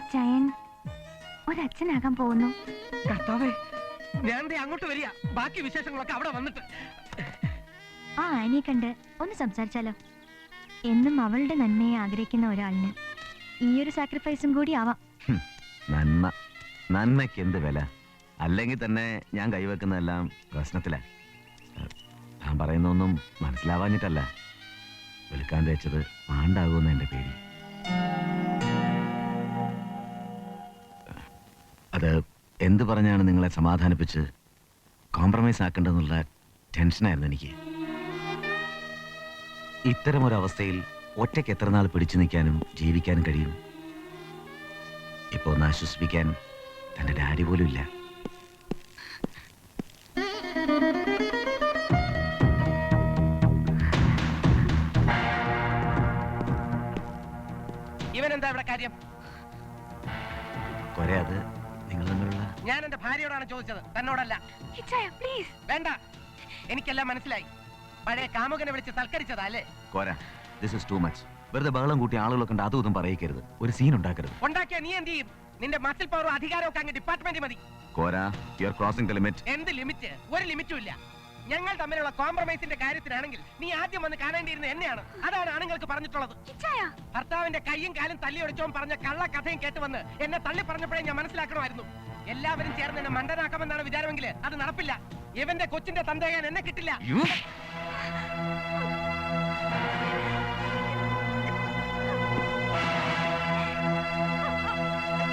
അച്ചായൻ ഒരച്ഛനാകാൻ പോകുന്നു. കർത്താവേ, ഞാൻ അങ്ങോട്ട് വരിക. ബാക്കി വിശേഷങ്ങളൊക്കെ അവിടെ വന്നിട്ട്. ആ ആനിയെ കണ്ട് ഒന്ന് സംസാരിച്ചാലോ? എന്നും അവളുടെ നന്മയെ ആഗ്രഹിക്കുന്ന ഒരാളിന് ഈ ഒരു സാക്രിഫൈസും കൂടി ആവാം. നന്മയ്ക്ക് എന്ത് വില? അല്ലെങ്കിൽ തന്നെ ഞാൻ കൈവെക്കുന്നതെല്ലാം പ്രശ്നത്തിലാ. ഞാൻ പറയുന്നൊന്നും മനസ്സിലാവാഞ്ഞിട്ടല്ല. വെളുക്കാൻ തേച്ചത് പാണ്ടാകുമെന്ന് എന്റെ പേടി. അത് എന്ത് പറഞ്ഞാണ് നിങ്ങളെ സമാധാനിപ്പിച്ച് കോംപ്രമൈസ് ആക്കേണ്ടതെന്നുള്ള ടെൻഷനായിരുന്നു എനിക്ക്. ഇത്തരമൊരവസ്ഥയിൽ ഒറ്റയ്ക്ക് എത്ര നാൾ പിടിച്ചു നിൽക്കാനും ജീവിക്കാനും കഴിയും? ഇപ്പൊ ഒന്ന് ആശ്വസിപ്പിക്കാൻ തന്റെ ഡാഡി പോലും ഇല്ല. ഇവനെന്താ ഇവിടെ കാര്യം? അത് നിങ്ങൾ തമ്മിലുള്ള... ഞാൻ എന്റെ ഭാര്യയോടാണ് ചോദിച്ചത്, തന്നോടല്ല. പ്ലീസ് വേണ്ട, എനിക്കെല്ലാം മനസ്സിലായി. പഴയ കാമുകനെ വിളിച്ച് തൽക്കരിച്ചതാ അല്ലേ? This is too much. വെറുതെ ബഹളം കൂട്ടി ആളുകളൊക്കെ ഉണ്ട് അതും ഇതും പറയിക്കരുത്. ഒരു സീൻ ഉണ്ടാക്കരുത്. ഉണ്ടാക്കിയ നീ എന്ത് ചെയ്യും? നിന്റെ മസിൽ പവറും അധികാരമൊക്കെ അങ്ങ് ഡിപ്പാർട്ട്മെന്റ് മതി. You are crossing the limit. എന്ത് ലിമിറ്റ്? ഒരു ലിമിറ്റും ഇല്ല. ഞങ്ങൾ തമ്മിലുള്ള കോംപ്രമൈസിന്റെ കാര്യത്തിലാണെങ്കിൽ നീ ആദ്യം വന്ന് കാണേണ്ടിയിരുന്നത് എന്നെയാണ്. അതാണ് ആണുങ്ങൾക്ക് പറഞ്ഞിട്ടുള്ളത്. ഭർത്താവിന്റെ കൈയും കാലും തല്ലി ഒടിച്ചോൻ പറഞ്ഞ കള്ള കഥയും കേട്ട് വന്ന് എന്നെ തള്ളി പറഞ്ഞപ്പോഴേ ഞാൻ മനസ്സിലാക്കണമായിരുന്നു. എല്ലാവരും ചേർന്ന് എന്നെ മണ്ടനാക്കാമെന്നാണ് വിചാരമെങ്കിൽ അത് നടപ്പില്ല. ഇവന്റെ കൊച്ചിന്റെ തന്തയാൻ എന്നെ കിട്ടില്ല.